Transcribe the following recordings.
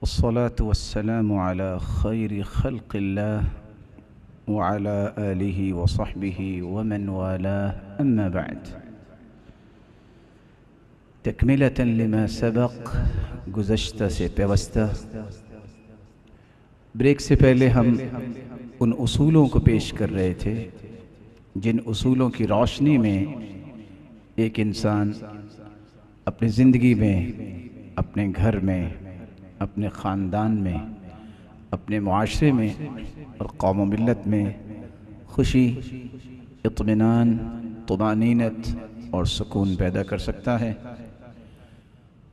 والصلاة والسلام على خير خلق الله وعلى آله وصحبه ومن والاه أما بعد تكملة لما سبق گزشتہ سے پیوستہ بریک سے پہلے ہم ان اصولوں کو پیش کر رہے تھے جن اصولوں کی روشنی میں ایک انسان اپنی زندگی میں، اپنے گھر میں، اپنے خاندان میں، اپنے معاشرے میں اور قوم و ملت میں خوشی، اطمینان، طمانینت اور سکون پیدا کر سکتا ہے۔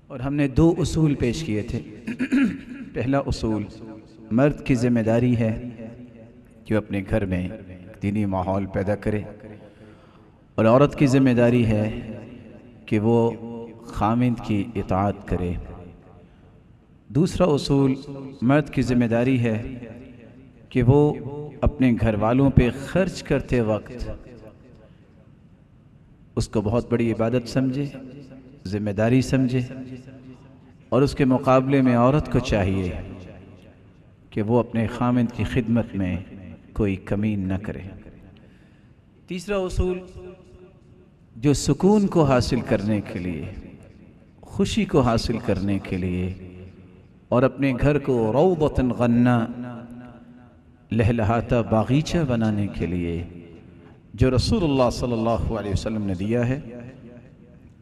اور ہم نے 2 اصول پیش کیے تھے۔ پہلا اصول، مرد کی ذمہ داری ہے کہ وہ اپنے گھر میں دینی ماحول پیدا کرے، اور عورت کی ذمہ داری ہے کہ وہ خاوند کی اطاعت کرے۔ دوسرا اصول، مرد کی ذمہ داری ہے کہ وہ اپنے گھر والوں پہ خرچ کرتے وقت اس کو بہت بڑی عبادت سمجھے، ذمہ داری سمجھے، اور اس کے مقابلے میں عورت کو چاہیے کہ وہ اپنے خاوند کی خدمت میں کوئی کمی نہ کرے۔ تیسرا اصول، جو سکون کو حاصل کرنے کے لیے، خوشی کو حاصل کرنے کے لیے اور اپنے گھر کو روضۃ غنّا، لہلہاتا باغیچہ بنانے کے لیے جو رسول اللہ صلی اللہ علیہ وسلم نے دیا ہے،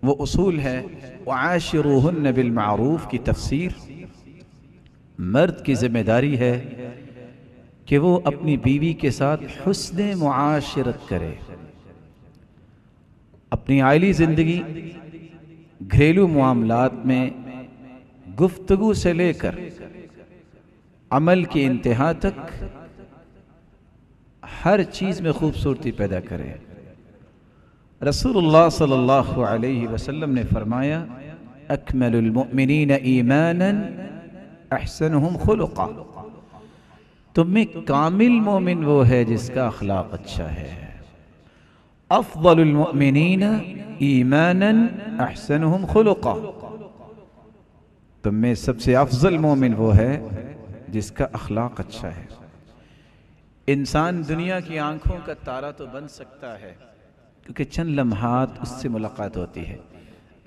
وہ اصول ہے وعاشروہن بالمعروف کی تفسیر۔ مرد کی ذمہ داری ہے کہ وہ اپنی بیوی کے ساتھ حسن معاشرت کرے، اپنی عائلی زندگی، گھریلو معاملات میں گفتگو سے لے کر عمل کی انتہا تک ہر چیز میں خوبصورتی پیدا کرے۔ رسول اللہ صلی اللہ علیہ وسلم نے فرمایا، اکمل المؤمنین ایمانا احسنہم خلقا، تم میں کامل مومن وہ ہے جس کا اخلاق اچھا ہے۔ افضل المؤمنین ایمانا احسنہم خلقا، تم میں سب سے افضل مومن وہ ہے جس کا اخلاق اچھا ہے۔ انسان دنیا کی آنکھوں کا تارا تو بن سکتا ہے کیونکہ چند لمحات اس سے ملاقات ہوتی ہے،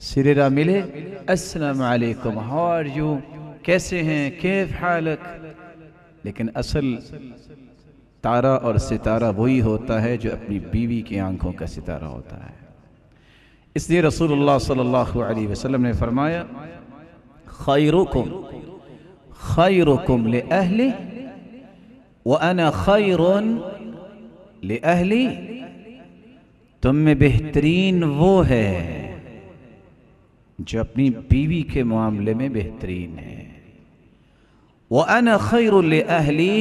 سریرا ملے، السلام علیکم، ہاؤ آر یو، کیسے ہیں، کیف حالک، لیکن اصل تارا اور ستارہ وہی ہوتا ہے جو اپنی بیوی کی آنکھوں کا ستارہ ہوتا ہے۔ اس لیے رسول اللہ صلی اللہ علیہ وسلم نے فرمایا، خیرکم خیرکم لأہلی وَأَنَا خَيْرٌ لِأَهْلِي، تم میں بہترین وہ ہے جو اپنی بیوی کے معاملے میں بہترین ہے۔ وَأَنَا خَيْرٌ لِأَهْلِي،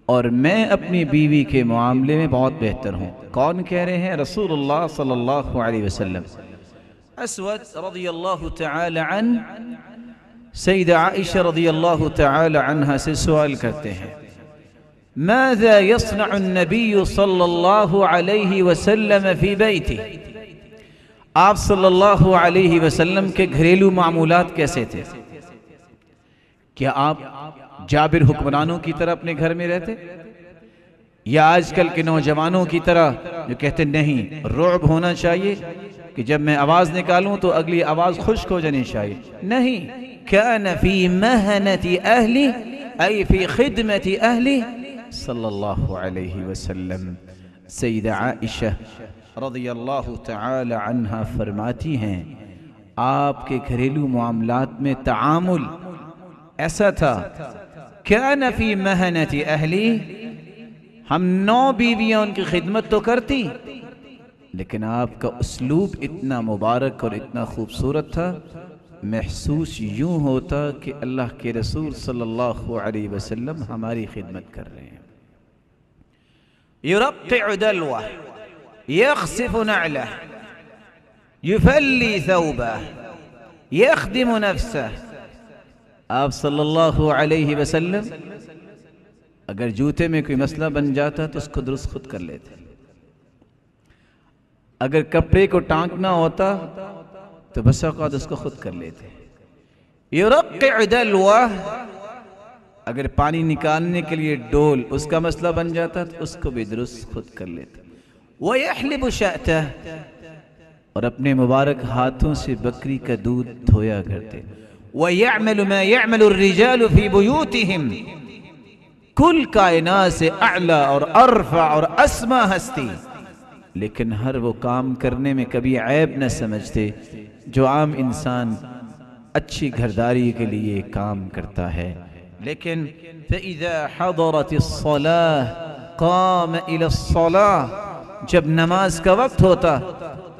اور میں اپنی بیوی کے معاملے میں بہت بہتر ہوں۔ کون کہہ رہے ہیں؟ رسول اللہ صلی اللہ علیہ وسلم۔ اسود رضی اللہ تعالی عنہ سیدہ عائشہ رضی اللہ تعالی عنہ سے سوال کرتے ہیں، ماذا يصنع النبی صلی اللہ علیہ وسلم فی بیتہ، آپ صلی اللہ علیہ وسلم کے گھریلو معمولات کیسے تھے؟ کیا آپ جابر حکمرانوں کی طرح اپنے گھر میں رہتے، یا آج کل کے نوجوانوں کی طرح جو کہتے نہیں رعب ہونا چاہیے کہ جب میں آواز نکالوں تو اگلی آواز خشک ہو جانی چاہیے؟ نہیں، كان في مهنة أهلي أي في خدمة أهلي صلی اللہ علیہ وسلم۔ سیدہ عائشہ رضی اللہ تعالی عنہ فرماتی ہیں، آپ کے گھریلو معاملات میں تعامل ایسا تھا، كان في مهنة أهلي، ہم 9 بیویاں ان کی خدمت تو کرتی، لیکن آپ کا اسلوب اتنا مبارک اور اتنا خوبصورت تھا، محسوس یوں ہوتا کہ اللہ کے رسول صلی اللہ علیہ وسلم ہماری خدمت کر رہے ہیں۔ يرقع دلوه، يخسف نعله، يفلي ثوبه، يخدم نفسه۔ آپ صلی اللہ علیہ وسلم اگر جوتے میں کوئی مسئلہ بن جاتا تو اس کو درست خود کر لیتے، اگر کپڑے کو ٹانکنا ہوتا تو بس اوقات اس کو خود کر لیتے، یرقع دلوہ، اگر پانی نکالنے کے لیے ڈول اس کا مسئلہ بن جاتا تو اس کو بھی درست خود کر لیتا۔ وَيَحْلِبُ شَأْتَهُ، اور اپنے مبارک ہاتھوں سے بکری کا دودھ دھویا کرتے۔ وَيَعْمَلُ مَا يَعْمَلُ الرِّجَالُ فِي بُيُوتِهِمْ، کل کائنات سے اعلیٰ اور ارفع اور اسما ہستی، لیکن ہر وہ کام کرنے میں کبھی عیب نہ سمجھتے جو عام انسان اچھی گھرداری کے لیے کام کرتا ہے۔ لیکن فَإِذَا حَضَرَتِ الصَّلَاةِ قَامَ إِلَى الصَّلَاةِ، جب نماز کا وقت ہوتا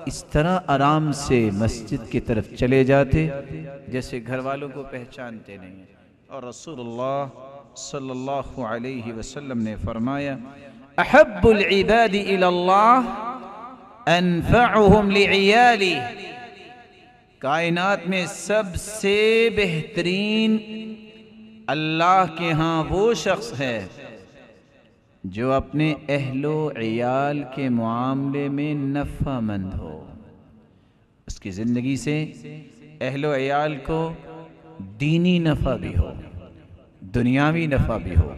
اس طرح آرام سے مسجد کی طرف چلے جاتے جیسے گھر والوں کو پہچانتے نہیں ہیں۔ اور رسول اللہ صلی اللہ علیہ وسلم نے فرمایا احب العباد الى اللہ انفعهم لعیالی، کائنات میں سب سے بہترین اللہ کے ہاں وہ شخص ہے جو اپنے اہل و عیال کے معاملے میں نفع مند ہو، اس کی زندگی سے اہل و عیال کو دینی نفع بھی ہو، دنیاوی نفع بھی ہو،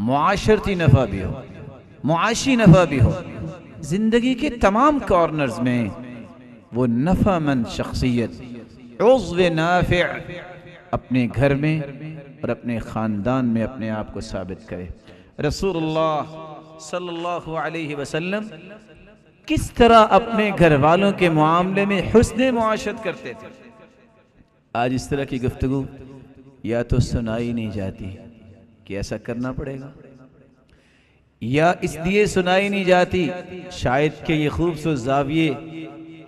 معاشرتی نفع بھی ہو، معاشی نفع بھی ہو، زندگی کے تمام کارنرز میں وہ نفع مند شخصیت، عضو نافع اپنے گھر میں اور اپنے خاندان میں اپنے آپ کو ثابت کرے۔ رسول اللہ صلی اللہ علیہ وسلم کس طرح اپنے گھر والوں کے معاملے میں حسن معاشرت کرتے تھے۔ آج اس طرح کی گفتگو یا تو سنائی نہیں جاتی کہ ایسا کرنا پڑے گا، یا اس لیے سنائی نہیں جاتی شاید کہ یہ خوبصورت زاویے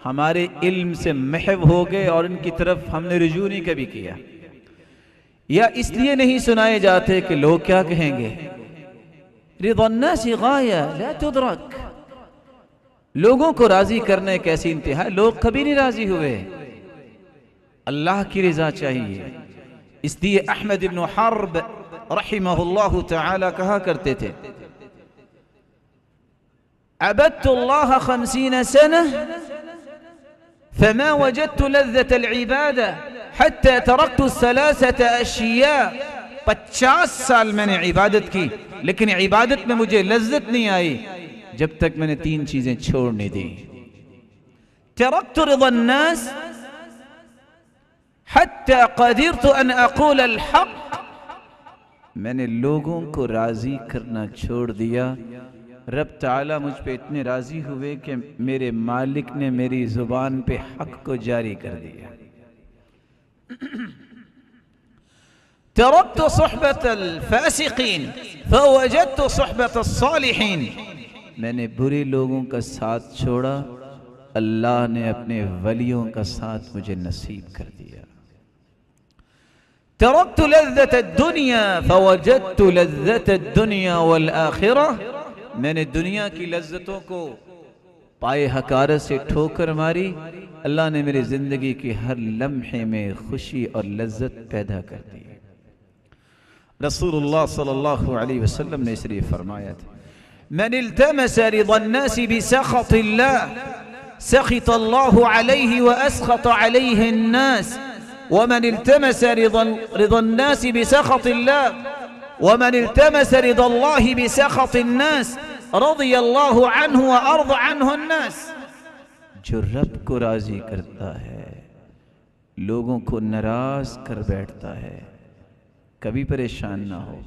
ہمارے علم سے محو ہو گئے اور ان کی طرف ہم نے رجوع نہیں کبھی کیا، یا اس لیے نہیں سنائے جاتے کہ لوگ کیا کہیں گے۔ رضا الناس غایہ لا تدرک، لوگوں کو راضی کرنا ایک ایسی انتہا، لوگ کبھی نہیں راضی ہوئے، اللہ کی رضا چاہیے۔ اس لیے احمد بن حرب رحمہ اللہ تعالی کہا کرتے تھے عبدت اللہ 50 سنة فما وجدت لذة العبادة حتى تركت 3 أشياء، 50 سال میں نے عبادت کی لیکن عبادت میں مجھے لذت نہیں آئی جب تک میں نے 3 چیزیں چھوڑنے دی۔ تركت رضا الناس حتى قدرت ان اقول الحق، میں نے لوگوں کو راضی کرنا چھوڑ دیا، رب تعالیٰ مجھ پہ اتنے راضی ہوئے کہ میرے مالک نے میری زبان پہ حق کو جاری کر دیا۔ تركت صحبة الفاسقين فوجدت صحبة الصالحين، میں نے برے لوگوں کا ساتھ چھوڑا، اللہ نے اپنے ولیوں کا ساتھ مجھے نصیب کر دیا۔ تركت لذة الدنيا فوجدت لذة الدنيا والآخرة، میں نے دنیا کی لذتوں کو پائے حقارت سے ٹھوکر ماری، اللہ نے میری زندگی کی ہر لمحے میں خوشی اور لذت پیدا کر دی۔ رسول اللہ صلی اللہ علیہ وسلم نے اس لیے فرمایا تھا من التمس رضا الناس بسخط اللہ سخط اللہ علیہ واسخط علیہ الناس، ومن التمس رضا الناس بسخط اللہ ومن التمس رضا اللہ بسخط الناس رضی اللہ عنہ وارض عنہ الناس، جو رب کو راضی کرتا ہے لوگوں کو ناراض کر بیٹھتا ہے، کبھی پریشان نہ ہو۔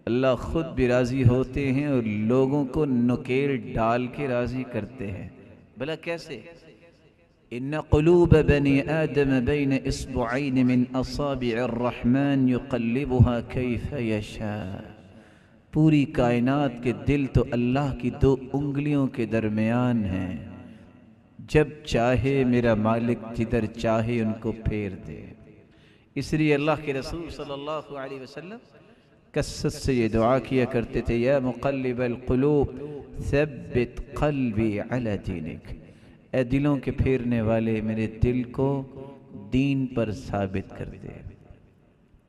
اللہ خود بھی راضی ہوتے ہیں اور لوگوں کو نکیل ڈال کے راضی کرتے ہیں۔ بھلا کیسے؟ ان قلوب بنی آدم بین اصبعین من اصابع الرحمن یقلبها کیف یشاء، پوری کائنات کے دل تو اللہ کی 2 انگلیوں کے درمیان ہیں، جب چاہے میرا مالک جدھر چاہے ان کو پھیر دے۔ اس لیے اللہ کے رسول صلی اللہ علیہ وسلم کثرت سے یہ دعا کیا کرتے تھے یا مقلب القلوب ثبت قلبی علی دینک، اے دلوں کے پھیرنے والے میرے دل کو دین پر ثابت کر دے۔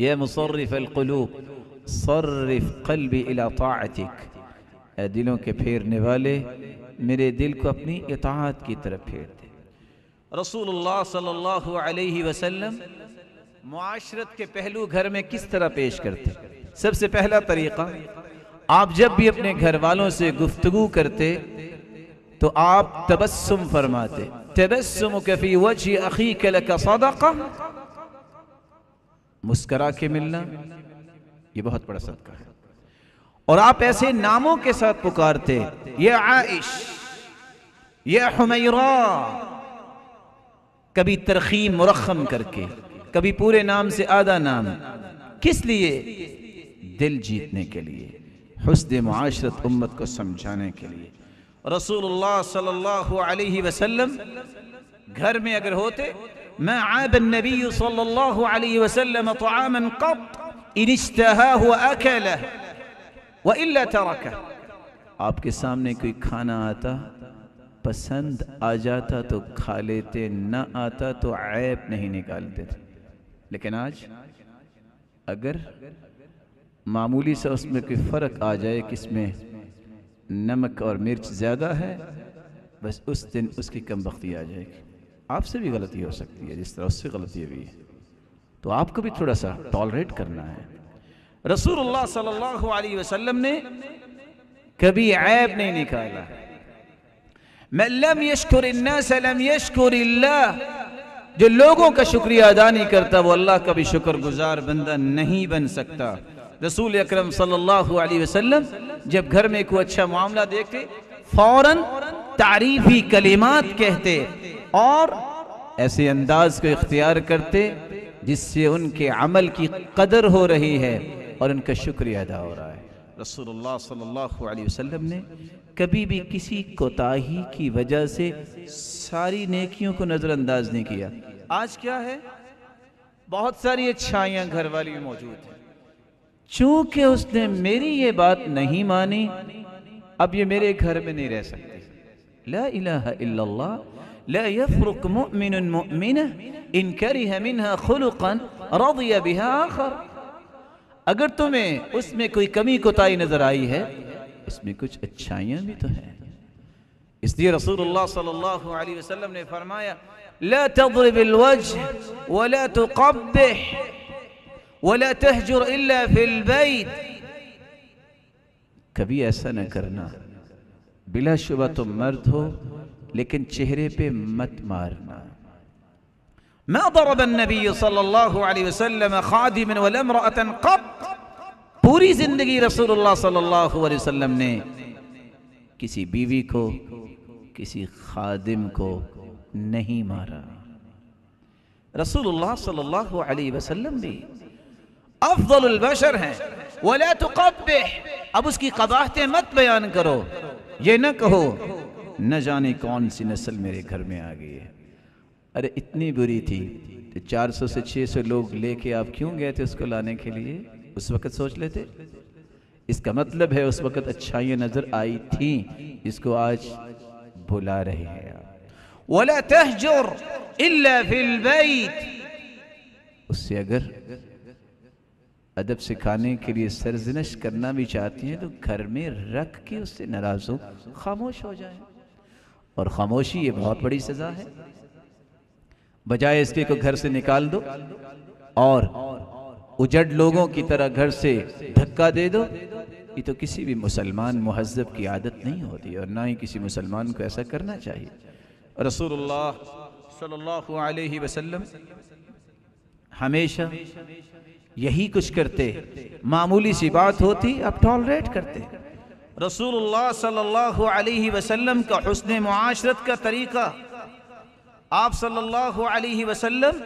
یا مصرف القلوب صرف قلبی الی طاعتک، اے دلوں کے پھیرنے والے میرے دل کو اپنی اطاعت کی طرف پھیر دے۔ رسول اللہ صلی اللہ علیہ وسلم معاشرت کے پہلو گھر میں کس طرح پیش کرتے؟ سب سے پہلا طریقہ، آپ جب بھی اپنے گھر والوں سے گفتگو کرتے تو آپ تبسم فرماتے. تبسمک فی وجہ اخیک لک صدقہ، مسکرا کے ملنا یہ بہت بڑا صدقہ ہے. اور آپ ایسے ناموں کے ساتھ پکارتے، یا عائش، یا حمیرہ، کبھی ترخیم مرخم کر کے، کبھی پورے نام سے آدھا نام. کس لیے؟ دل جیتنے کے لیے، حسن معاشرت امت کو سمجھانے کے لیے. رسول اللہ صلی اللہ علیہ وسلم گھر میں اگر ہوتے، ما عاب النبی صلی اللہ علیہ وسلم طعاما قط ان اشتہاہ واکلہ والا ترکہ. آپ کے سامنے کوئی کھانا آتا، پسند آ جاتا تو کھا لیتے، نہ آتا تو عیب نہیں نکالتے تھے. لیکن آج اگر معمولی سے اس میں کوئی فرق آ جائے، کس میں نمک اور مرچ زیادہ ہے، بس اس دن اس کی کم بختی آ جائے گی. آپ سے بھی غلطی ہو سکتی ہے جس طرح اس سے غلطی ہوئی ہے، تو آپ کو بھی تھوڑا سا ٹالریٹ کرنا ہے. رسول اللہ صلی اللہ علیہ وسلم نے کبھی عیب نہیں نکالا. من لم یشکر الناس لم یشکر اللہ، جو لوگوں کا شکریہ ادا نہیں کرتا وہ اللہ کا بھی شکر گزار بندہ نہیں بن سکتا. رسول اکرم صلی اللہ علیہ وسلم جب گھر میں کوئی اچھا معاملہ دیکھتے فوراً تعریفی کلمات کہتے اور ایسے انداز کو اختیار کرتے جس سے ان کے عمل کی قدر ہو رہی ہے اور ان کا شکریہ ادا ہو رہا ہے. رسول اللہ صلی اللہ علیہ وسلم نے کبھی بھی کسی کوتاہی کی وجہ سے ساری نیکیوں کو نظر انداز نہیں کیا. آج کیا ہے؟ بہت ساری اچھائیاں گھر والی میں موجود ہیں، چونکہ اس نے میری یہ بات نہیں مانی اب یہ میرے گھر میں نہیں رہ سکتی. لا الہ الا اللہ لا يفرق مؤمن مؤمنہ ان کرہ منها خلقا رضی بها آخر. اگر تمہیں اس میں کوئی کمی کوتاہی نظر آئی ہے، اس میں کچھ اچھائیاں بھی تو ہیں. اس لیے رسول اللہ صلی اللہ علیہ وسلم نے فرمایا لا تضرب الوجہ ولا تقبح ولا تہجر الا فی البیت. کبھی ایسا نہ کرنا، بلا شبہ تم مرد ہو لیکن چہرے پہ مت مارنا. ما ضرب النبی صلی اللہ علیہ وسلم خادما ولا امرأة قط. پوری زندگی رسول اللہ صلی اللہ علیہ وسلم نے کسی بیوی کو، کسی خادم کو نہیں مارا. رسول اللہ صلی اللہ علیہ وسلم بھی افضل البشر ہیں. ولا تقبح، اب اس کی قباحتیں مت بیان کرو. یہ نہ کہو نہ جانے کون سی نسل میرے گھر میں آ گئی ہے. ارے اتنی بری تھی تو 400 سے 600 لوگ لے کے آپ کیوں گئے تھے اس کو لانے کے لیے؟ اس وقت سوچ لیتے. اس کا مطلب ہے اس وقت اچھائیاں نظر آئی تھیں، اس کو آج بھلا رہے ہیں. وَلَا تَحْجُرْ إِلَّا فِي الْبَيْتِ. اس سے اگر ادب سکھانے کے لیے سرزنش کرنا بھی چاہتی ہیں تو گھر میں رکھ کے اس سے ناراض ہو، خاموش ہو جائیں. اور خاموشی یہ بہت بڑی سزا ہے، بجائے اس کے کو گھر سے نکال دو اور اجڑ لوگوں کی طرح گھر سے دھکا دے دو. یہ تو کسی بھی مسلمان مہذب کی عادت نہیں ہوتی اور نہ ہی کسی مسلمان کو ایسا کرنا چاہیے. رسول اللہ صلی اللہ علیہ وسلم ہمیشہ یہی کچھ کرتے. معمولی سی بات ہوتی آپ ٹالریٹ کرتے. رسول اللہ صلی اللہ علیہ وسلم کا حسن معاشرت کا طریقہ، آپ صلی اللہ علیہ وسلم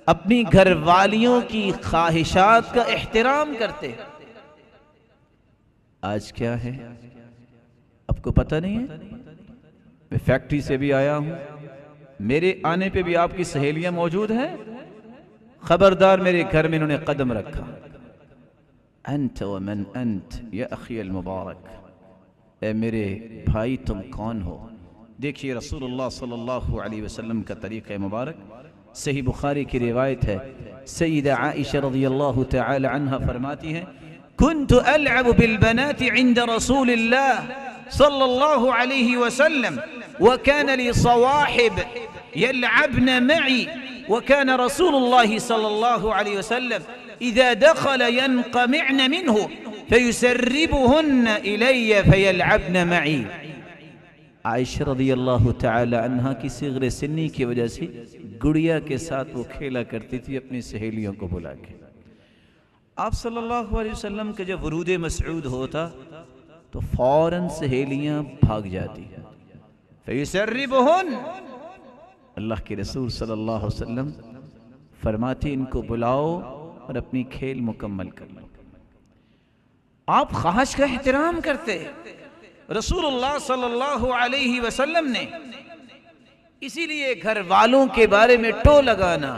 اپنی گھر والیوں کی خواہشات کا احترام کرتے. آج کیا ہے آپ کو پتہ نہیں ہے؟ میں فیکٹری سے بھی آیا ہوں، میرے آنے پہ بھی آپ کی سہیلیاں موجود ہیں. خبردار میرے گھر میں انہوں نے قدم رکھا. انت ومن انت یا اخی المبارک، اے میرے بھائی تم کون ہو؟ دیکھیے رسول اللہ صلی اللہ علیہ وسلم کا طریقہ مبارک. صحیح بخاری کی روایت ہے، سیدہ عائشہ رضی اللہ تعالی عنہ فرماتی ہیں كنت ألعب بالبنات عند رسول الله صلى الله عليه وسلم وكان لي صواحب يلعبن معي وَكَانَ رَسُولُ اللَّهِ صلی اللہ علیہ وسلم اذا دخل ينقمعن منه فيسربهن إلي فيلعبن معي. عائشہ رضی اللہ تعالی عنہ کی صغر سنی کی وجہ سے گڑیا کے ساتھ وہ کھیلا کرتی تھی اپنی سہیلیوں کو بلا کے. آپ صلی اللہ علیہ وسلم کا جب ورود مسعود ہوتا تو فوراً سہیلیاں بھاگ جاتی. فیسربہن، اللہ کے رسول صلی اللہ علیہ وسلم فرماتے ان کو بلاؤ اور اپنی کھیل مکمل کر لو. آپ خواہش کا احترام کرتے. رسول اللہ صلی اللہ علیہ وسلم نے اسی لیے گھر والوں کے بارے میں ٹو لگانا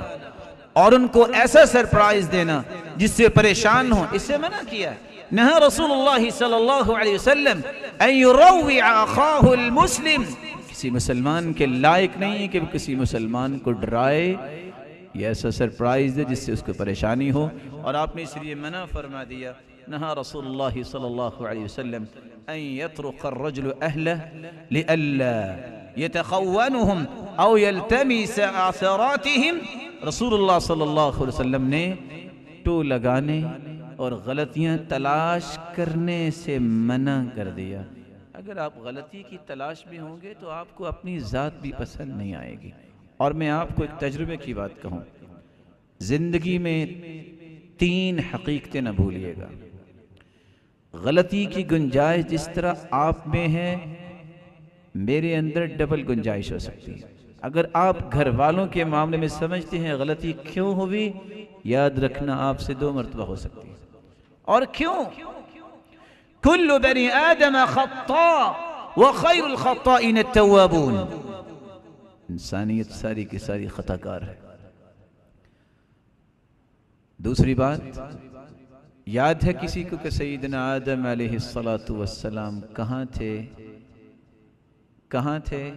اور ان کو ایسا سرپرائز دینا جس سے پریشان ہوں، اس سے منع کیا. نہا رسول اللہ صلی اللہ علیہ وسلم ان یروع اخاہ المسلم، کسی مسلمان کے لائق نہیں ہے کہ وہ کسی مسلمان کو ڈرائے یا ایسا سرپرائز دے جس سے اس کو پریشانی ہو. اور آپ نے اس لیے منع فرما دیا. نہا رسول اللہ صلی اللہ علیہ وسلم ان یطرق الرجل اہلہ لئلا یتخونہم او یلتمس آثاراتہم. رسول اللہ صلی اللہ علیہ وسلم نے ٹو لگانے اور غلطیاں تلاش کرنے سے منع کر دیا. اگر آپ غلطی کی تلاش میں ہوں گے تو آپ کو اپنی ذات بھی پسند نہیں آئے گی. اور میں آپ کو ایک تجربے کی بات کہوں، زندگی میں 3 حقیقتیں نہ بھولیے گا. غلطی کی گنجائش جس طرح آپ میں ہے میرے اندر ڈبل گنجائش ہو سکتی ہے. اگر آپ گھر والوں کے معاملے میں سمجھتے ہیں غلطی کیوں ہوئی، یاد رکھنا آپ سے 2 مرتبہ ہو سکتی ہے. اور کیوں؟ کل بنی آدم خطاء وخیر الخطائین التوابون. انسانیت ساری کی ساری خطا کار ہے. دوسری بات، یاد ہے کسی کو کہ سیدنا آدم علیہ السلام کہاں تھے؟ کہاں تھے؟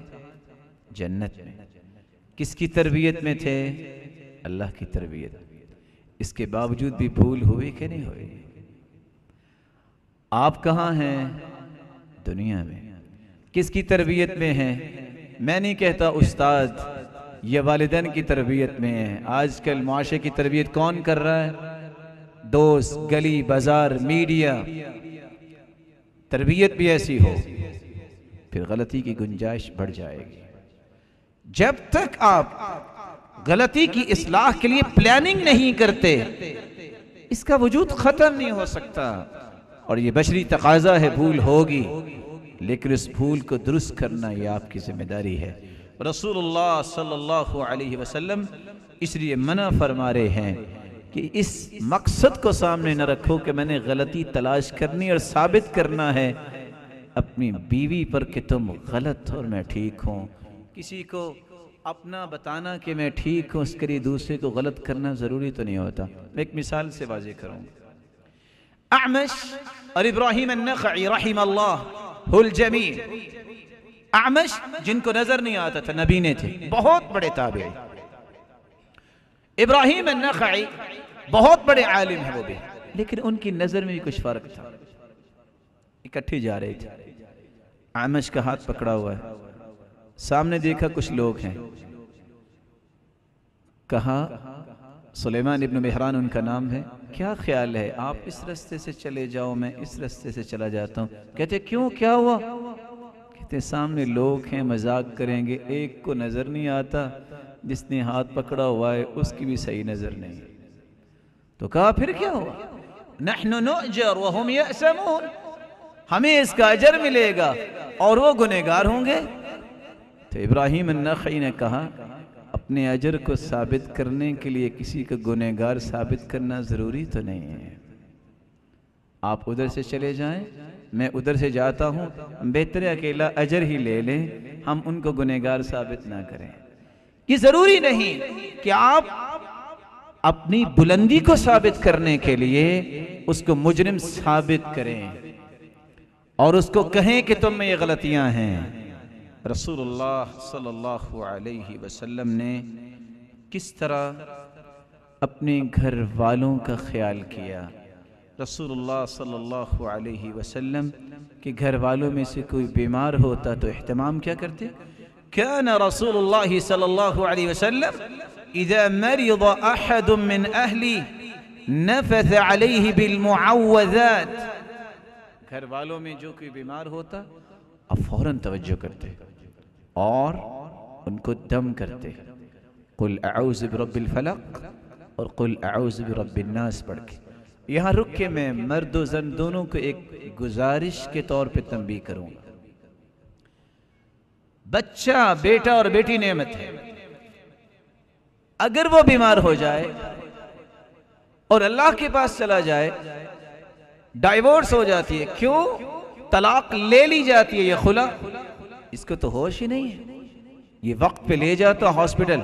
جنت میں. کس کی تربیت میں تھے؟ اللہ کی تربیت. اس کے باوجود بھی بھول ہوئی کہ نہیں ہوئی؟ آپ کہاں ہیں؟ دنیا میں. کس کی تربیت میں ہیں؟ میں نہیں کہتا استاد، یہ والدین کی تربیت میں ہے. آج کل معاشرے کی تربیت کون کر رہا ہے؟ دوست، گلی بازار، میڈیا. تربیت بھی ایسی ہو پھر غلطی کی گنجائش بڑھ جائے گی. جب تک آپ غلطی کی اصلاح کے لیے پلاننگ نہیں کرتے اس کا وجود ختم نہیں ہو سکتا. اور یہ بشری تقاضا ہے، بھول ہوگی لیکن اس بھول کو درست کرنا یہ آپ کی ذمہ داری ہے. رسول اللہ صلی اللہ علیہ وسلم اس لیے منع فرما رہے ہیں کہ اس مقصد کو سامنے نہ رکھو کہ میں نے غلطی تلاش کرنی اور ثابت کرنا ہے اپنی بیوی پر کہ تم غلط اور میں ٹھیک ہوں. کسی کو اپنا بتانا کہ میں ٹھیک ہوں اس کے لیے دوسرے کو غلط کرنا ضروری تو نہیں ہوتا. میں ایک مثال سے واضح کروں. اعمش اور ابراہیم النخعی رحم اللہ الجمیع. اعمش جن کو نظر نہیں آتا تھا، نبی نے تھے، بہت بڑے تابعی. ابراہیم النخعی بہت بڑے عالم ہیں وہ بھی، لیکن ان کی نظر میں بھی کچھ فرق تھا. اکٹھے جا رہے تھے، اعمش کا ہاتھ پکڑا ہوا ہے. سامنے دیکھا کچھ لوگ ہیں، کہا سلیمان ابن مہران ان کا نام ہے، کیا خیال ہے آپ اس رستے سے چلے جاؤ میں اس رستے سے چلا جاتا ہوں. کہتے کیوں، کیا ہوا؟ کہتے سامنے لوگ ہیں، مذاق کریں گے، ایک کو نظر نہیں آتا، جس نے ہاتھ پکڑا ہوا ہے اس کی بھی صحیح نظر نہیں. تو کہا پھر کیا ہوا؟ نحن نؤجر وهم یأسمون، ہمیں اس کا اجر ملے گا اور وہ گنہگار ہوں گے. تو ابراہیم النخعی نے کہا اپنے اجر کو ثابت کرنے کے لیے کسی کو گنہگار ثابت کرنا ضروری تو نہیں ہے. آپ ادھر سے چلے جائیں، میں ادھر سے جاتا ہوں، بہتر اکیلا اجر ہی لے لیں، ہم ان کو گنہگار ثابت نہ کریں. یہ ضروری نہیں کہ آپ اپنی بلندی کو ثابت کرنے کے لیے اس کو مجرم ثابت کریں اور اس کو کہیں کہ تم میں یہ غلطیاں ہیں. رسول اللہ صلی اللہ علیہ وسلم نے کس طرح اپنے گھر والوں کا خیال کیا. رسول اللہ صلی اللہ علیہ وسلم کے گھر والوں میں سے کوئی بیمار ہوتا تو اہتمام کیا کرتے؟ کان رسول اللہ صلی اللہ علیہ وسلم اذا مرض احد من اہلی نفث علیہ بالمعوذات، گھر والوں میں جو کوئی بیمار ہوتا اب فوراً توجہ کرتے اور ان کو دم کرتے، قل اعوذ برب الفلق اور قل اعوذ برب الناس پڑھ کے۔ یہاں رک کے میں مرد و زن دونوں کو ایک گزارش کے طور پہ تنبیہ کروں گا۔ بچہ، بیٹا اور بیٹی نعمت ہے، اگر وہ بیمار ہو جائے اور اللہ کے پاس چلا جائے، ڈائیورس ہو جاتی ہے، کیوں؟ طلاق لے لی جاتی ہے، یہ خلا، اس کو تو ہوش ہی نہیں ہے، یہ وقت پہ لے جاتا ہاسپٹل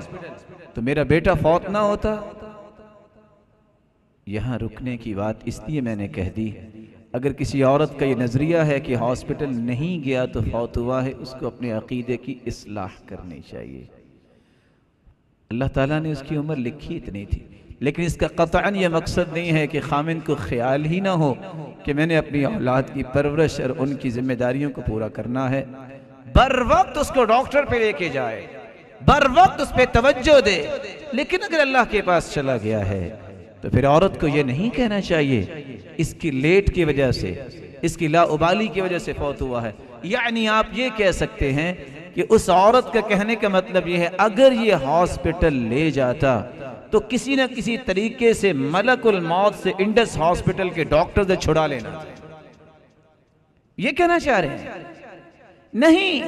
تو میرا بیٹا فوت نہ ہوتا۔ یہاں رکنے کی بات اس لیے میں نے کہہ دی، اگر کسی عورت کا یہ نظریہ ہے کہ ہاسپٹل نہیں گیا تو فوت ہوا ہے، اس کو اپنے عقیدے کی اصلاح کرنی چاہیے۔ اللہ تعالیٰ نے اس کی عمر لکھی اتنی تھی، لیکن اس کا قطعاً یہ مقصد نہیں ہے کہ خامن کو خیال ہی نہ ہو کہ میں نے اپنی اولاد کی پرورش اور ان کی ذمہ داریوں کو پورا کرنا ہے۔ بر وقت اس کو ڈاکٹر پہ لے کے جائے، بر وقت اس پہ توجہ دے، لیکن اگر اللہ کے پاس چلا گیا ہے تو پھر عورت کو یہ نہیں کہنا چاہیے اس کی لیٹ کی وجہ سے، اس کی لاعبالی کی وجہ سے فوت ہوا ہے۔ یعنی آپ یہ کہہ سکتے ہیں کہ اس عورت کا کہنے کا مطلب یہ ہے اگر یہ ہاسپٹل لے جاتا تو کسی نہ کسی طریقے سے ملک الموت سے انڈس ہاسپٹل کے ڈاکٹر سے چھڑا لینا، یہ کہنا چاہ رہے ہیں؟ نہیں،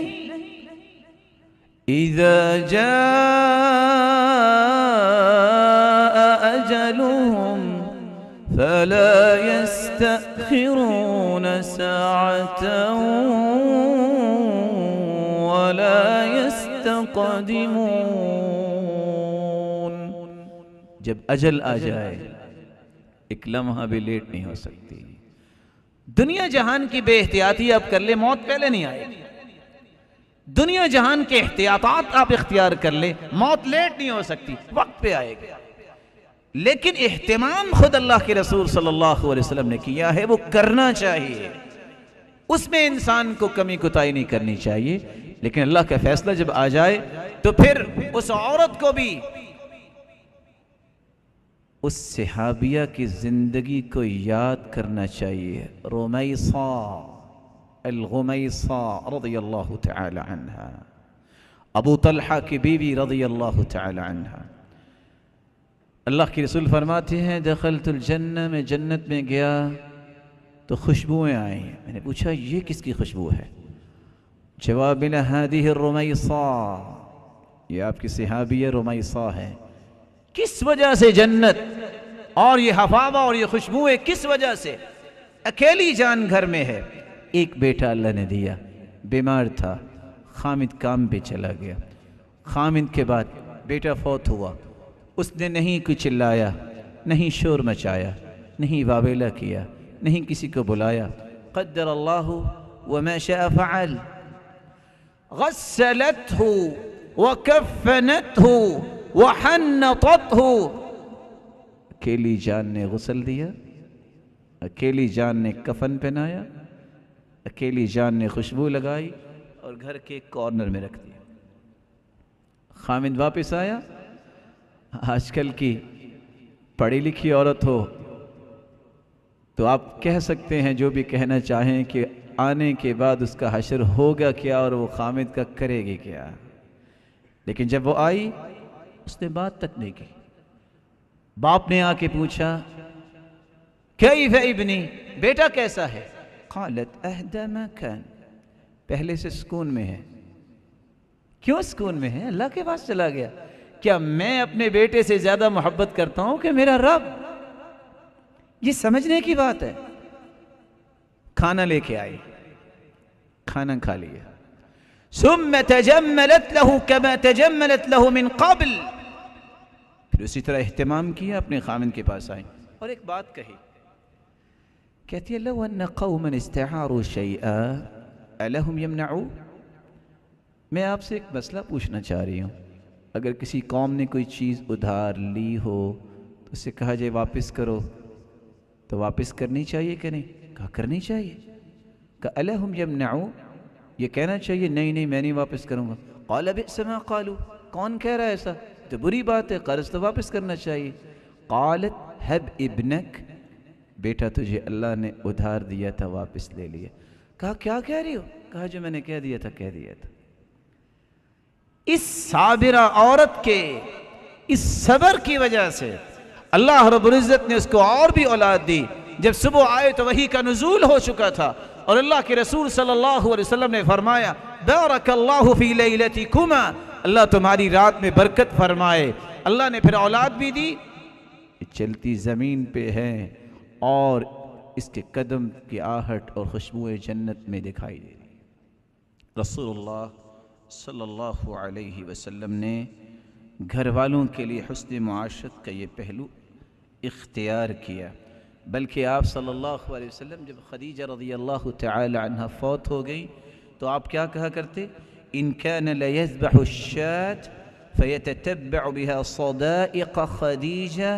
اذا جاء اجلهم فلا يستأخرون ساعة ولا يستقدمون۔ جب اجل آ جائے ایک لمحہ بھی لیٹ نہیں ہو سکتی۔ دنیا جہان کی بے احتیاطی آپ کر لے، موت پہلے نہیں آئے گی۔ دنیا جہان کے احتیاطات آپ اختیار کر لے، موت لیٹ نہیں ہو سکتی، وقت پہ آئے گی۔ لیکن اہتمام خود اللہ کے رسول صلی اللہ علیہ وسلم نے کیا ہے، وہ کرنا چاہیے، اس میں انسان کو کمی کوتاہی نہیں کرنی چاہیے۔ لیکن اللہ کا فیصلہ جب آ جائے تو پھر اس عورت کو بھی اس صحابیہ کی زندگی کو یاد کرنا چاہیے، رمیثہ الغمیثہ رضی اللہ تعالی عنہ، ابو طلحہ کی بیوی رضی اللہ تعالی عنہ۔ اللہ کے رسول فرماتے ہیں دخلت الجنہ، میں جنت میں گیا تو خوشبوئیں آئیں، میں نے پوچھا یہ کس کی خوشبو ہے؟ جواب ملا ہذہ الرمیثہ، یہ آپ کی صحابیہ رمیثہ ہے۔ کس وجہ سے جنت اور یہ حفاظہ اور یہ خوشبوئیں کس وجہ سے؟ اکیلی جان گھر میں ہے، ایک بیٹا اللہ نے دیا، بیمار تھا، خامد کام پہ چلا گیا، خامد کے بعد بیٹا فوت ہوا، اس نے نہیں کچھ چلایا، نہیں شور مچایا، نہیں واویلا کیا، نہیں کسی کو بلایا، قدر اللہ وما شاء فعل، غسلتہ وکفنتہ وحنطتہ، اکیلی جان نے غسل دیا، اکیلی جان نے کفن پہنایا، اکیلی جان نے خوشبو لگائی اور گھر کے کارنر میں رکھ دیا۔ خامد واپس آیا، آج کل کی پڑھی لکھی عورت ہو تو آپ کہہ سکتے ہیں جو بھی کہنا چاہیں کہ آنے کے بعد اس کا حشر ہوگا کیا اور وہ خامد کا کرے گی کیا، لیکن جب وہ آئی اس نے بات تک نہیں کی۔ باپ نے آ کے پوچھا کیف ابنی، بیٹا کیسا ہے؟ قالت اہدی ما کان، پہلے سے سکون میں ہے۔ کیوں سکون میں ہے؟ اللہ کے پاس چلا گیا۔ کیا میں اپنے بیٹے سے زیادہ محبت کرتا ہوں کہ میرا رب؟ یہ سمجھنے کی بات ہے۔ کھانا لے کے آئی، کھانا کھا لیا، ثم تجملت له كما تجملت له من قبل، پھر اسی طرح اہتمام کیا، اپنے خامن کے پاس آئی اور ایک بات کہی، کہتی ہے لو ان قوما استعاروا شيئا الهم يمنعوا، میں آپ سے ایک مسئلہ پوچھنا چاہ رہی ہوں، اگر کسی قوم نے کوئی چیز ادھار لی ہو تو اسے کہا جائے واپس کرو تو واپس کرنی چاہیے کہ نہیں؟ کہا کرنی چاہیے۔ کہا الہم یمنعوا، یہ کہنا چاہیے نہیں نہیں میں نہیں واپس کروں گا۔ قال بئس ما قالوا، کون کہہ رہا ہے ایسا؟ تو بری بات ہے، قرض تو واپس کرنا چاہیے۔ قالت ہب ابنک، بیٹا تجھے اللہ نے ادھار دیا تھا واپس لے لیا۔ کہا کیا کہہ رہی ہو؟ کہا جو میں نے کہہ دیا تھا کہہ دیا تھا۔ اس صابرہ عورت کے اس صبر کی وجہ سے اللہ رب العزت نے اس کو اور بھی اولاد دی۔ جب صبح آئے تو وحی کا نزول ہو چکا تھا، اور اللہ کے رسول صلی اللہ علیہ وسلم نے فرمایا بارک اللہ فی لیلتکما، اللہ تمہاری رات میں برکت فرمائے۔ اللہ نے پھر اولاد بھی دی، چلتی زمین پہ ہے اور اس کے قدم کی آہٹ اور خوشبو جنت میں دکھائی دے رہی۔ رسول اللہ صلی اللہ علیہ وسلم نے گھر والوں کے لیے حسن معاشرت کا یہ پہلو اختیار کیا، بلکہ آپ صلی اللہ علیہ وسلم جب خدیجہ رضی اللہ تعالی عنہ فوت ہو گئی تو آپ کیا کہا کرتے؟ ان كان ليذبح الشاة فيتتبع بها صدائق خدیجہ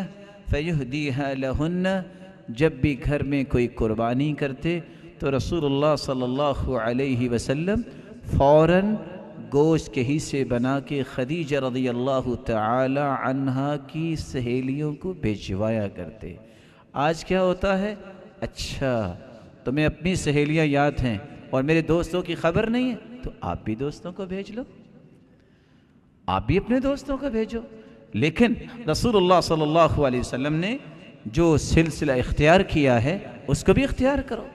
فيهديها لهن، جب بھی گھر میں کوئی قربانی کرتے تو رسول اللہ صلی اللہ علیہ وسلم فوراً گوشت کے حصے بنا کے خدیجہ رضی اللہ تعالی عنہا کی سہیلیوں کو بھیجوایا کرتے۔ آج کیا ہوتا ہے؟ اچھا تمہیں اپنی سہیلیاں یاد ہیں اور میرے دوستوں کی خبر نہیں ہے تو آپ بھی دوستوں کو بھیج لو، آپ بھی اپنے دوستوں کو بھیجو۔ لیکن رسول اللہ صلی اللہ علیہ وسلم نے جو سلسلہ اختیار کیا ہے اس کو بھی اختیار کرو۔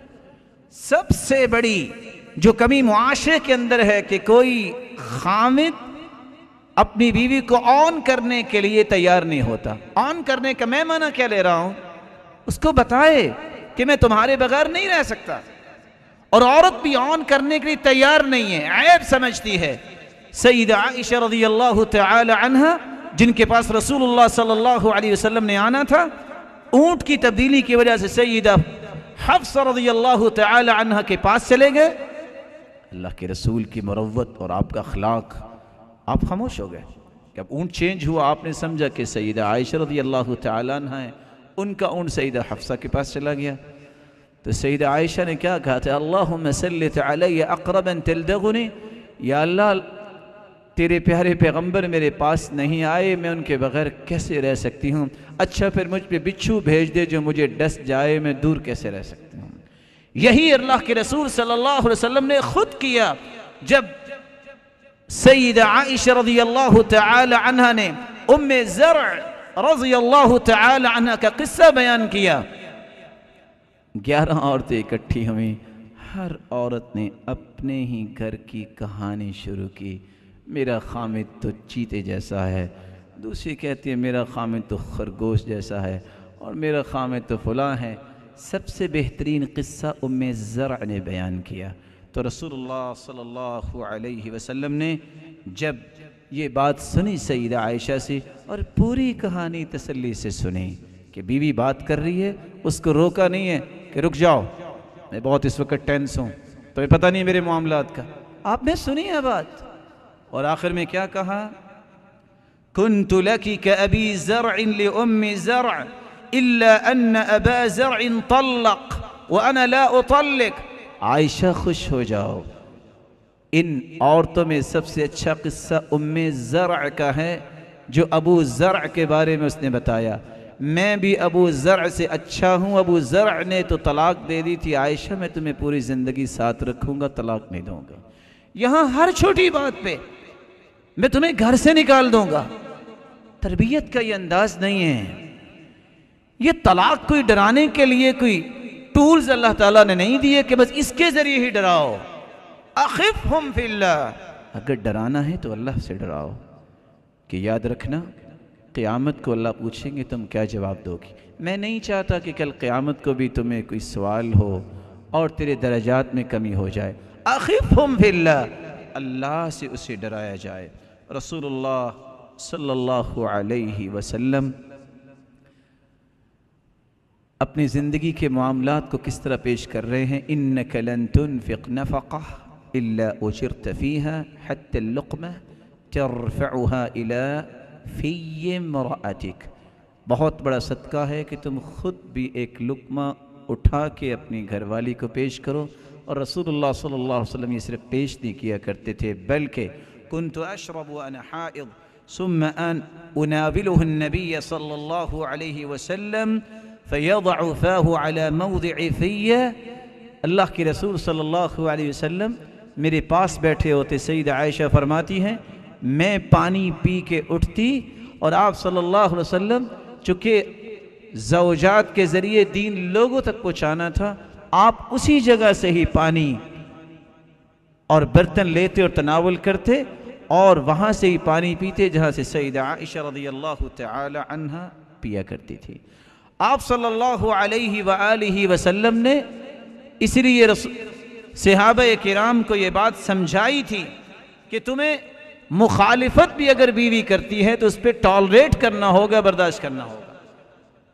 سب سے بڑی جو کمی معاشرے کے اندر ہے کہ کوئی خامد اپنی بیوی کو آن کرنے کے لیے تیار نہیں ہوتا۔ آن کرنے کا میں معنی کیا لے رہا ہوں؟ اس کو بتائے کہ میں تمہارے بغیر نہیں رہ سکتا، اور عورت بھی آن کرنے کے لیے تیار نہیں ہے، عیب سمجھتی ہے۔ سیدہ عائشہ رضی اللہ تعالی عنہ جن کے پاس رسول اللہ صلی اللہ علیہ وسلم نے آنا تھا، اونٹ کی تبدیلی کی وجہ سے سیدہ حفصہ رضی اللہ تعالی عنہ کے پاس چلے گئے۔ اللہ کے رسول کی مروت اور آپ کا اخلاق، آپ خاموش ہو گئے۔ جب اونٹ چینج ہوا آپ نے سمجھا کہ سیدہ عائشہ رضی اللہ تعالی عنہ ہے، ان کا اونٹ سیدہ حفصہ کے پاس چلا گیا۔ تو سیدہ عائشہ نے کیا کہا تھا؟ اللہم سلط علی اقربا تلدغنی، یا اللہ تیرے پیارے پیغمبر میرے پاس نہیں آئے، میں ان کے بغیر کیسے رہ سکتی ہوں؟ اچھا پھر مجھ پہ بچھو بھیج دے جو مجھے ڈس جائے، میں دور کیسے رہ سکتی ہوں؟ یہی اللہ کے رسول صلی اللہ علیہ وسلم نے خود کیا جب سیدہ عائشہ رضی اللہ تعالی عنہ نے ام زرع رضی اللہ تعالی عنہ کا قصہ بیان کیا۔ 11 عورتیں اکٹھی ہوئیں، ہر عورت نے اپنے ہی گھر کی کہانی شروع کی۔ میرا خامد تو چیتے جیسا ہے، دوسری کہتی ہے میرا خامد تو خرگوش جیسا ہے، اور میرا خامد تو فلاں ہے۔ سب سے بہترین قصہ ام زرع نے بیان کیا۔ تو رسول اللہ صلی اللہ علیہ وسلم نے جب یہ بات سنی سیدہ عائشہ سے، اور پوری کہانی تسلی سے سنی کہ بیوی بات کر رہی ہے، اس کو روکا نہیں ہے کہ رک جاؤ میں بہت اس وقت ٹینس ہوں، تمہیں پتہ نہیں میرے معاملات کا، آپ نے سنی ہے بات۔ اور آخر میں کیا کہا؟ كنت لك كأبي زرع لأم زرع إلا أن أبا زرع طلق وأنا لا أطلق۔ عائشہ خوش ہو جاؤ، ان عورتوں میں سب سے اچھا قصہ ام زرع کا ہے جو ابو زرع کے بارے میں اس نے بتایا۔ میں بھی ابو زرع سے اچھا ہوں، ابو زرع نے تو طلاق دے دی تھی، عائشہ میں تمہیں پوری زندگی ساتھ رکھوں گا، طلاق نہیں دوں گا۔ یہاں ہر چھوٹی بات پہ میں تمہیں گھر سے نکال دوں گا۔ تربیت کا یہ انداز نہیں ہے۔ یہ طلاق کوئی ڈرانے کے لیے کوئی ٹولز اللہ تعالیٰ نے نہیں دیے کہ بس اس کے ذریعے ہی ڈراؤ۔ اخفہم فی اللہ، اگر ڈرانا ہے تو اللہ سے ڈراؤ، کہ یاد رکھنا قیامت کو اللہ پوچھیں گے تم کیا جواب دو گی۔ میں نہیں چاہتا کہ کل قیامت کو بھی تمہیں کوئی سوال ہو اور تیرے درجات میں کمی ہو جائے۔ اخفہم فی اللہ، اللہ سے اسے ڈرایا جائے۔ رسول اللہ صلی اللہ علیہ وسلم اپنی زندگی کے معاملات کو کس طرح پیش کر رہے ہیں؟ اِنَّكَ لَن تُنفِقْ نَفَقَةً إِلَّا أُجِرْتَ فِيهَا حَتَّى اللُّقْمَةَ تَرْفَعُهَا إِلَى فِيِّ امْرَأَتِكَ۔ بہت بڑا صدقہ ہے کہ تم خود بھی ایک لقمہ اٹھا کے اپنی گھر والی کو پیش کرو۔ اور رسول اللہ صلی اللہ علیہ وسلم یہ صرف پیش نہیں کیا کرتے تھے، بلکہ كنت اشرب وانا حائض ثم أناوله النبي صلى الله عليه وسلم فيضع فاه على موضع في. اللہ کے رسول صلی اللہ علیہ وسلم میرے پاس بیٹھے ہوتے. سیدہ عائشہ فرماتی ہیں میں پانی پی کے اٹھتی اور آپ صلی اللہ علیہ وسلم چونکہ زوجات کے ذریعے دین لوگوں تک پہنچانا تھا، آپ اسی جگہ سے ہی پانی اور برتن لیتے اور تناول کرتے اور وہاں سے ہی پانی پیتے جہاں سے سیدہ عائشہ رضی اللہ تعالی عنہا پیا کرتی تھی. آپ صلی اللہ علیہ وآلہ وسلم نے اس لیے صحابہ کرام کو یہ بات سمجھائی تھی کہ تمہیں مخالفت بھی اگر بیوی کرتی ہے تو اس پہ ٹالریٹ کرنا ہوگا، برداشت کرنا ہوگا.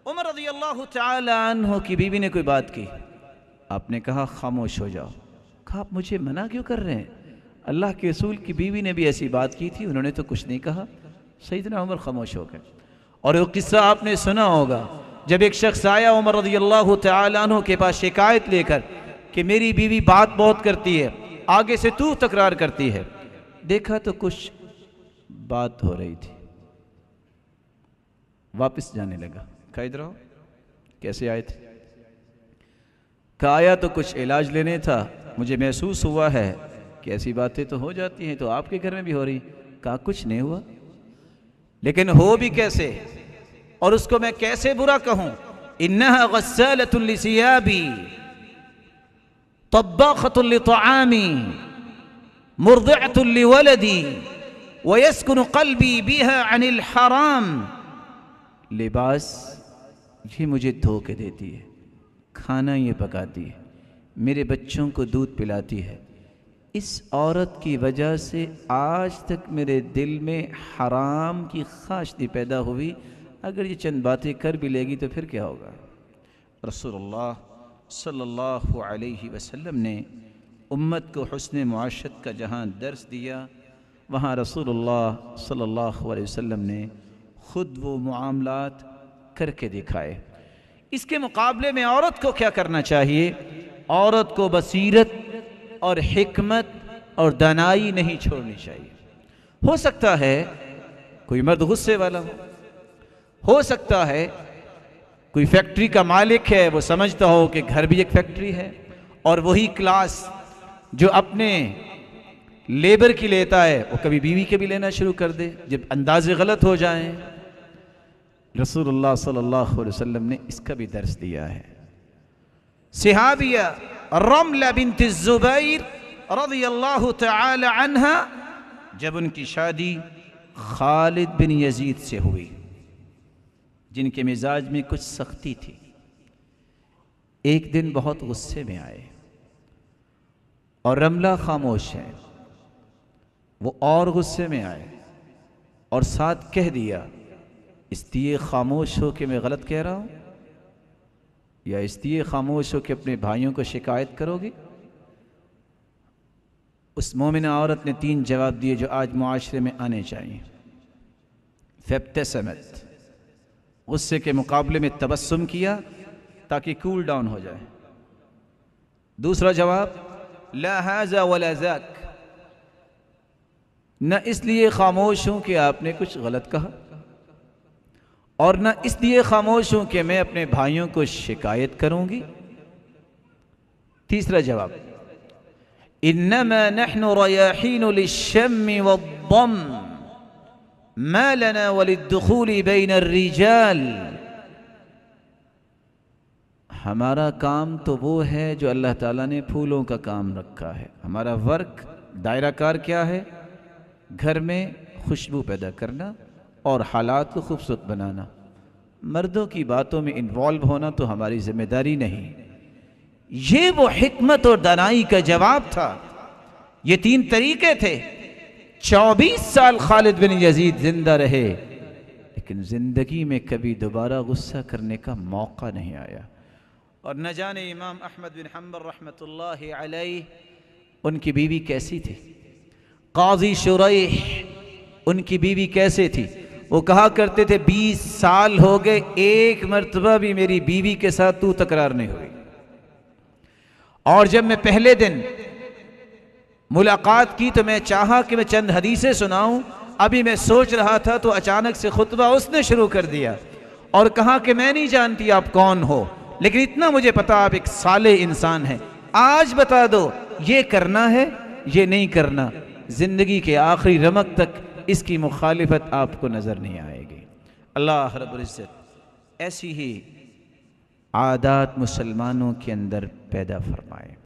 عمر رضی اللہ تعالی عنہ کی بیوی نے کوئی بات کی، آپ نے کہا خاموش ہو جاؤ. کہا آپ مجھے منع کیوں کر رہے ہیں؟ اللہ کے رسول کی بیوی نے بھی ایسی بات کی تھی، انہوں نے تو کچھ نہیں کہا. سیدنا عمر خاموش ہو گئے. اور وہ قصہ آپ نے سنا ہوگا جب ایک شخص آیا عمر رضی اللہ تعالی عنہ کے پاس شکایت لے کر کہ میری بیوی بات بہت کرتی ہے، آگے سے تو تکرار کرتی ہے. دیکھا تو کچھ بات ہو رہی تھی، واپس جانے لگا. کہا ادھر آؤ، کیسے آئے تھے؟ کہا آیا تو کچھ علاج لینے تھا، مجھے محسوس ہوا ہے کہ ایسی باتیں تو ہو جاتی ہیں، تو آپ کے گھر میں بھی ہو رہی. کہا کچھ نہیں ہوا، لیکن ہو بھی کیسے اور اس کو میں کیسے برا کہوں؟ انہا غسالۃ لثیابی طباخۃ لطعامی مرضعۃ لولدی ویسکن قلبی بها عن الحرام. لباس یہ مجھے دھو کے دیتی ہے، کھانا یہ پکاتی ہے، میرے بچوں کو دودھ پلاتی ہے. اس عورت کی وجہ سے آج تک میرے دل میں حرام کی خواہش نہیں پیدا ہوئی. اگر یہ چند باتیں کر بھی لے گی تو پھر کیا ہوگا؟ رسول اللہ صلی اللہ علیہ وسلم نے امت کو حسن معاشرت کا جہاں درس دیا، وہاں رسول اللہ صلی اللہ علیہ وسلم نے خود وہ معاملات کر کے دکھائے. اس کے مقابلے میں عورت کو کیا کرنا چاہیے؟ عورت کو بصیرت اور حکمت اور دانائی نہیں چھوڑنی چاہیے. ہو سکتا ہے کوئی مرد غصے والا ہو سکتا ہے کوئی فیکٹری کا مالک ہے، وہ سمجھتا ہو کہ گھر بھی ایک فیکٹری ہے، اور وہی کلاس جو اپنے لیبر کی لیتا ہے وہ کبھی بیوی کے بھی لینا شروع کر دے جب اندازے غلط ہو جائیں. رسول اللہ صلی اللہ علیہ وسلم نے اس کا بھی درس دیا ہے. صحابیہ رملہ بنت الزبیر رضی اللہ تعالی عنہا جب ان کی شادی خالد بن یزید سے ہوئی، جن کے مزاج میں کچھ سختی تھی، ایک دن بہت غصے میں آئے اور رملہ خاموش ہے، وہ اور غصے میں آئے اور ساتھ کہہ دیا اس لیے خاموش ہو کہ میں غلط کہہ رہا ہوں، یا اس لیے خاموش ہو کہ اپنے بھائیوں کو شکایت کرو گی؟ اس مومنہ عورت نے 3 جواب دیے جو آج معاشرے میں آنے چاہیے. فابتسمت، غصے کے مقابلے میں تبسم کیا تاکہ کول ڈاؤن ہو جائے. دوسرا جواب لا هذا ولا ذاک، نہ اس لیے خاموش ہوں کہ آپ نے کچھ غلط کہا، اور نہ اس لیے خاموش ہوں کہ میں اپنے بھائیوں کو شکایت کروں گی. تیسرا جواب انما نحن ریاحین للشم والضم ما لنا وللدخول بین الرجال. ہمارا کام تو وہ ہے جو اللہ تعالیٰ نے پھولوں کا کام رکھا ہے. ہمارا ورک دائرہ کار کیا ہے؟ گھر میں خوشبو پیدا کرنا اور حالات کو خوبصورت بنانا. مردوں کی باتوں میں انوالو ہونا تو ہماری ذمہ داری نہیں. یہ وہ حکمت اور دانائی کا جواب تھا. یہ 3 طریقے تھے. 24 سال خالد بن یزید زندہ رہے لیکن زندگی میں کبھی دوبارہ غصہ کرنے کا موقع نہیں آیا. اور نہ جانے امام احمد بن حنبل رحمۃ اللہ علیہ ان کی بیوی کیسی تھی، قاضی شریح ان کی بیوی کیسے تھی. وہ کہا کرتے تھے 20 سال ہو گئے ایک مرتبہ بھی میری بیوی کے ساتھ تو تکرار نہیں ہوئی. اور جب میں پہلے دن ملاقات کی تو میں چاہا کہ میں چند حدیثیں سناؤں. ابھی میں سوچ رہا تھا تو اچانک سے خطبہ اس نے شروع کر دیا اور کہا کہ میں نہیں جانتی آپ کون ہو، لیکن اتنا مجھے پتا آپ ایک صالح انسان ہیں، آج بتا دو یہ کرنا ہے یہ نہیں کرنا۔ زندگی کے آخری رمق تک اس کی مخالفت آپ کو نظر نہیں آئے گی۔ اللہ رب العزت ایسی ہی عادات مسلمانوں کے اندر پیدا فرمائے۔